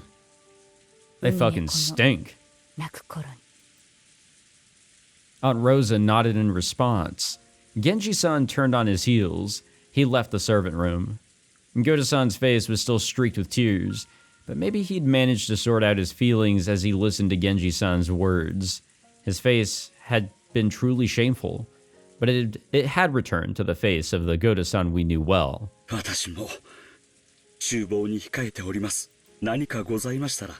They fucking stink. 泣く頃に。 Aunt Rosa nodded in response. Genji-san turned on his heels. He left the servant room. Goda-san's face was still streaked with tears, but maybe he'd managed to sort out his feelings as he listened to Genji-san's words. His face had been truly shameful, but it had returned to the face of the Goda-san we knew well. 私も厨房に控えております。何かございましたら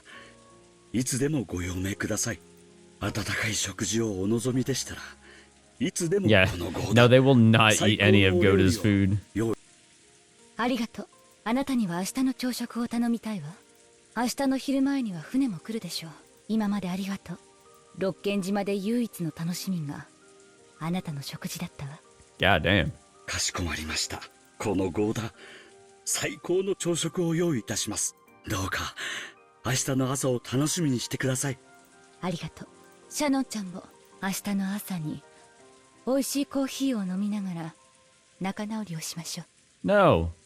いつでもご用命ください。温かい食事をお望みでしたらいつでも Yeah, このゴー no, ダ they will not eat any of Goda's food. ありがとう。あなたには明日の朝食を頼みたいわ。明日の昼前には船も来るでしょう。今までありがとう。ロッケン島で唯一の楽しみがあなたの食事だったわ。 God damn. かしこまりました。このゴーダ最高の朝食を用意いたします。どうか明日の朝を楽しみにしてください。ありがとう。シャノンちゃんも明日の朝に美味しいコーヒーを飲みながら仲直りをしましょ No. う。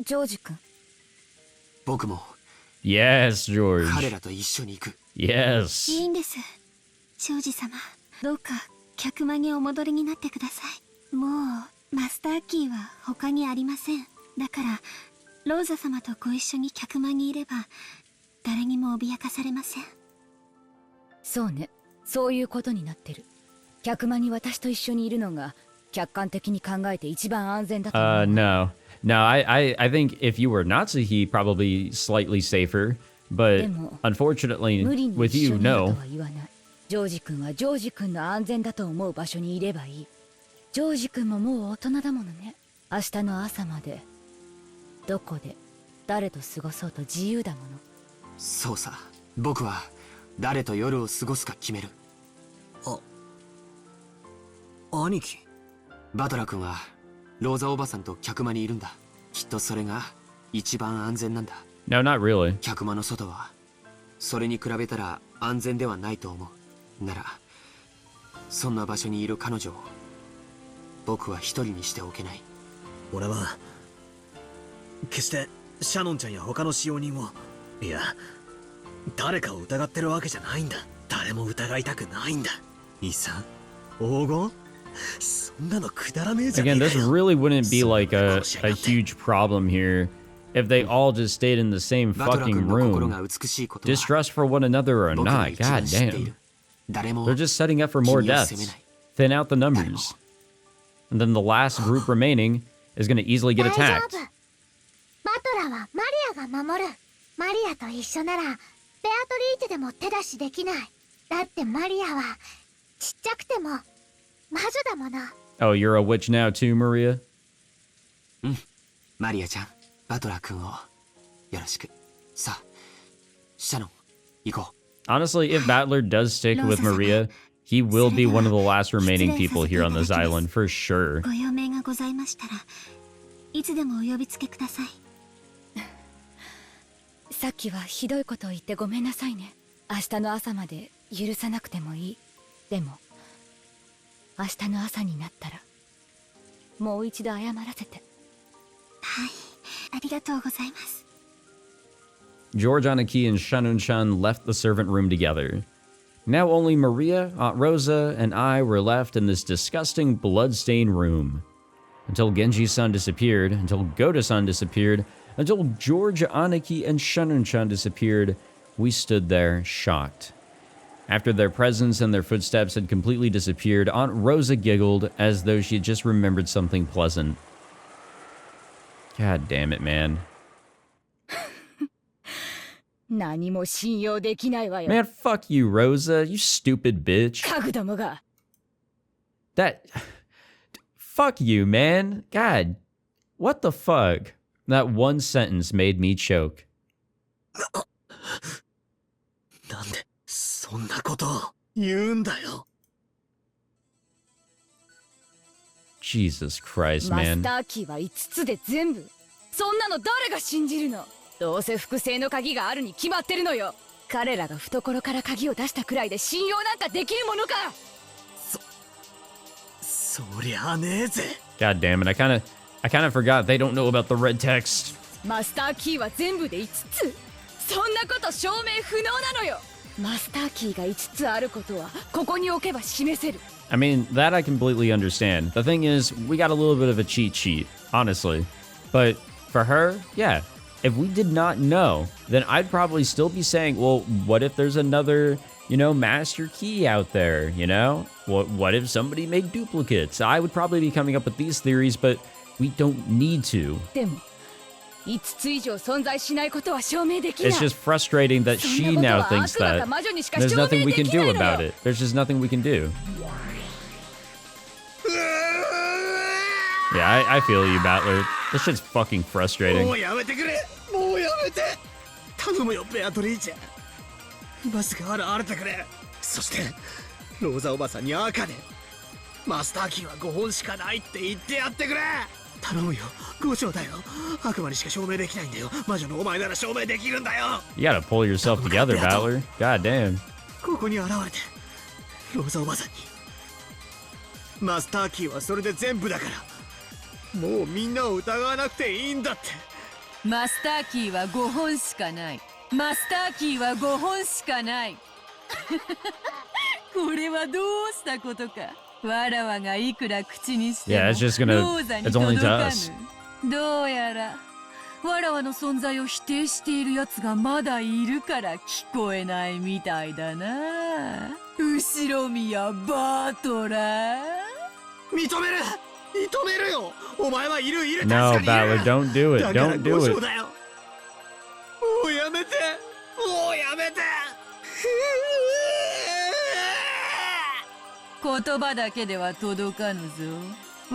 ジョージ君。僕も Yes, George. 彼らと一緒に行く。Yes. いいんです。庄司様、どうか客間にお戻りになってください。もうマスターキーは他にありません。だからローザ様とご一緒に客間にいれば誰にも脅かされません。そうね。そういうことになってる。客間に私と一緒にいるのが客観的に考えて一番安全だと思う。 No. No, I think if you were Natsuhi, probably slightly safer. But でも unfortunately, 無理に with 一緒 you, にいると no. は言わない。ジョージ君はジョージ君の安全だと思う場所にいればいい。ジョージ君ももう大人だものね。明日の朝までどこで誰と過ごそうと自由だもの。そうさ。僕は誰と夜を過ごすか決める。兄貴。バトラ君はローザおばさんと客間にいるんだ。きっとそれが一番安全なんだ。 No, not really. 客間の外はそれに比べたら安全ではないと思う。ならそんな場所にいる彼女を僕は一人にしておけない。俺は決してシャノンちゃんや他の使用人を、いや誰かを疑ってるわけじゃないんだ。誰も疑いたくないんだ。遺産、黄金、そんなのくだらねえじゃねえ Again, か this よ。 really wouldn't be like a huge problem here if they all just stayed in the same バトラ fucking 君の心が room. 美しいことは Distrust for one another or 僕が not. 一番 God 知ってい damn. る。誰も They're just setting up for more 君を責め deaths. ない。 Thin out the numbers. And then the last group remaining is going to easily get 大丈 attacked. 夫。バトラはマリアが守る。マリアと一緒ならベアトリーチェでも手出しできない。だってマリアはちっちゃくても魔女だもの。 Oh, you're a witch now too, Maria? マリアちゃん、バトラ君をよろしく。さあ、シャノン、行こう。 Honestly, if Battler does stick with Maria, he will be one of the last remaining people here on this island for sure. ご用命がございましたらいつでもお呼びつけください。さっきはひどいことを言ってごめんなさいね。明日の朝まで許さなくてもいい。でも明日の朝になったらもう一度謝らせて。はい、ありがとうございます。 George, Anaki, and Shanun-chan left the servant room together. Now only Maria, Aunt Rosa, and I were left in this disgusting blood-stained room. Until Genji-san disappeared, until Goda-san disappeared, until George, Anaki, and Shanun-chan disappeared, we stood there shocked. After their presence and their footsteps had completely disappeared, Aunt Rosa giggled as though she had just remembered something pleasant. God damn it, man. 何も信用できないわよ。 Man, fuck you, Rosa, you stupid bitch. 家具どもが。 That... Fuck you, man. God. What the fuck? That one sentence made me choke. なんでそんなことを言うんだよ。 Jesus Christ, マス man. ターキーは5つで全部。そんなの誰が信じるの。どうせ複製の鍵があるに決まってるのよ。彼らが懐から鍵を出したくらいで信用なんかできるものか。そりゃあねえぜ。 God damn it, I kind of forgot they don't know about the red text. マスターキーは全部で5つ。そんなこと証明不能なのよ。マスターキーが5つあることはここに置けば示せる。 I mean, that I completely understand. The thing is, we got a little bit of a cheat sheet, honestly. But for her, yeah. If we did not know, then I'd probably still be saying, well, what if there's another, master key out there, What if somebody made duplicates? I would probably be coming up with these theories, but we don't need to. でも5つ以上存在しないことは証明できない。 It's just frustrating that she now thinks that there's nothing we can do about it. There's just nothing we can do. Yeah, I feel you, Battler. This shit's fucking frustrating. もうやめてくれ。もうやめて。頼むよ、ベアトリーチェ。今すぐ現れてくれ。そしてローザおばさんに赤でマスターキーは5本しかないって言ってやってくれ。頼むよ、5丁だよ。悪魔にしか証明できないんだよ。魔女のお前なら証明できるんだよ。 You gotta pull yourself together, Battler. God damn. ここに現れてローザおばさんにマスターキーはそれで全部だから、もうみんなを疑わなくていいんだって。マスターキーは5本しかない。マスターキーは5本しかない。これはどうしたことか。わらわがいくら口にしても Yeah, it's just gonna... ローザに It's 届 only to か us. ぬ。どうやらわらわの存在を否定しているやつがまだいるから聞こえないみたいだな。後ろ宮バートラー。認めるよ。お前はいる No, 確かにい Battler, る。don't do it. だから Don't do 5 it. 丁だよ。もうやめて。もうやめて。言葉だけでは届かぬぞ。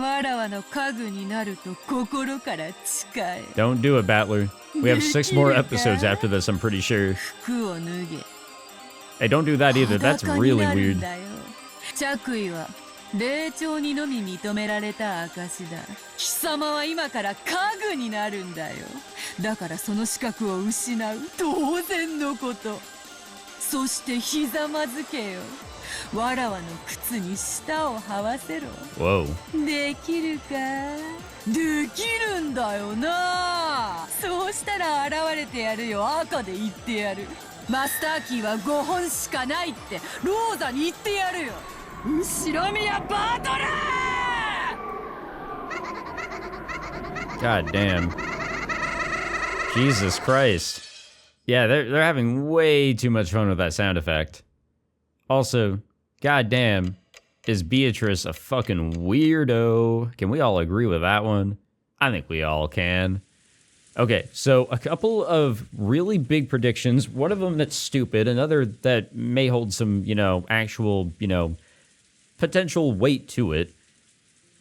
わらわの家具になると心から誓え。 Don't do it, Battler. We have 6 more episodes after this, I'm pretty sure. 服を脱げ。 Hey, don't do that either. That's 裸に really なるん weird. だよ。着衣は霊長にのみ認められた証だ。貴様は今から家具になるんだよ。だからその資格を失う当然のこと。そしてひざまずけよ。わらわの靴に舌を這わせろ。 Whoa. できるか。できるんだよな。そうしたら現れてやるよ。赤で言ってやる。マスターキーは5本しかないってローザに言ってやるよ。後ろ宮バトラー。 God damn. Jesus Christ. Yeah, they're having way too much fun with that sound effect. Also, goddamn, is Beatrice a fucking weirdo? Can we all agree with that one? I think we all can. Okay, so a couple of really big predictions. One of them that's stupid, another that may hold some, actual, potential weight to it,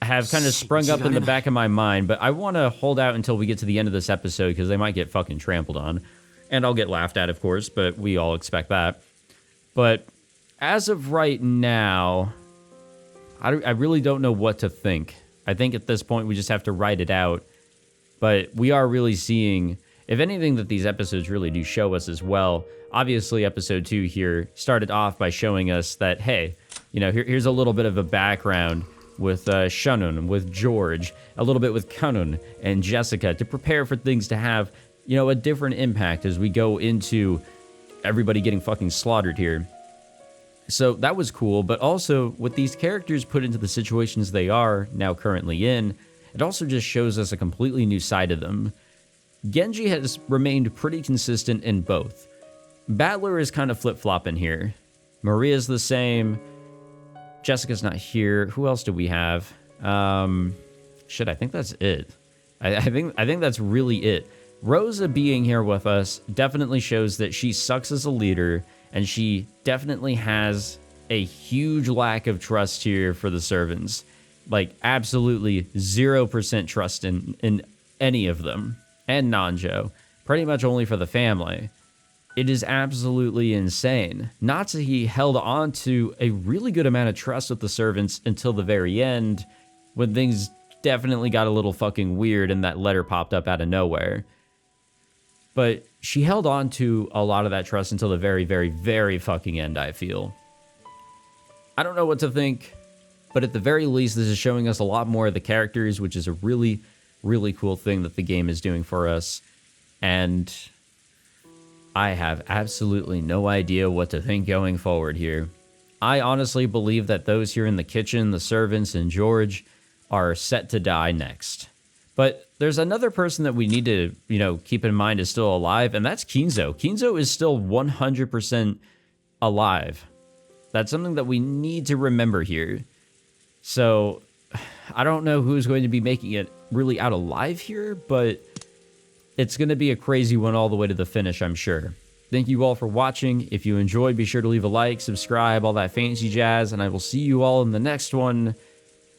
have kind of sprung up in the back of my mind, but I want to hold out until we get to the end of this episode because they might get fucking trampled on. And I'll get laughed at, of course, but we all expect that. But as of right now, I really don't know what to think. I think at this point we just have to write it out But we are really seeing, if anything, that these episodes really do show us as well. Obviously, episode 2 here started off by showing us that, hey, you know, here's a little bit of a background with Shannon, with George, a little bit with Kanun and Jessica to prepare for things to have, you know, a different impact as we go into everybody getting fucking slaughtered here. So that was cool, but also with these characters put into the situations they are now currently in, it also just shows us a completely new side of them. Genji has remained pretty consistent in both. Battler is kind of flip-flopping here. Maria's the same. Jessica's not here. Who else do we have? Shit, I think that's it. I think that's really it. Rosa being here with us definitely shows that she sucks as a leader, and she definitely has a huge lack of trust here for the servants. Like, absolutely 0% trust in any of them. And Nanjo. Pretty much only for the family. It is absolutely insane. Natsuhi held on to a really good amount of trust with the servants until the very end, when things definitely got a little fucking weird and that letter popped up out of nowhere. But she held on to a lot of that trust until the very, very, very fucking end, I feel. I don't know what to think, but at the very least, this is showing us a lot more of the characters, which is a really, really cool thing that the game is doing for us. And I have absolutely no idea what to think going forward here. I honestly believe that those here in the kitchen, the servants, and George are set to die next. But there's another person that we need to, you know, keep in mind is still alive, and that's Kinzo. Kinzo is still 100% alive. That's something that we need to remember here. So, I don't know who's going to be making it really out alive here, but it's going to be a crazy one all the way to the finish, I'm sure. Thank you all for watching. If you enjoyed, be sure to leave a like, subscribe, all that fancy jazz, and I will see you all in the next one,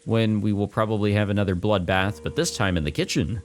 when we will probably have another bloodbath, but this time in the kitchen.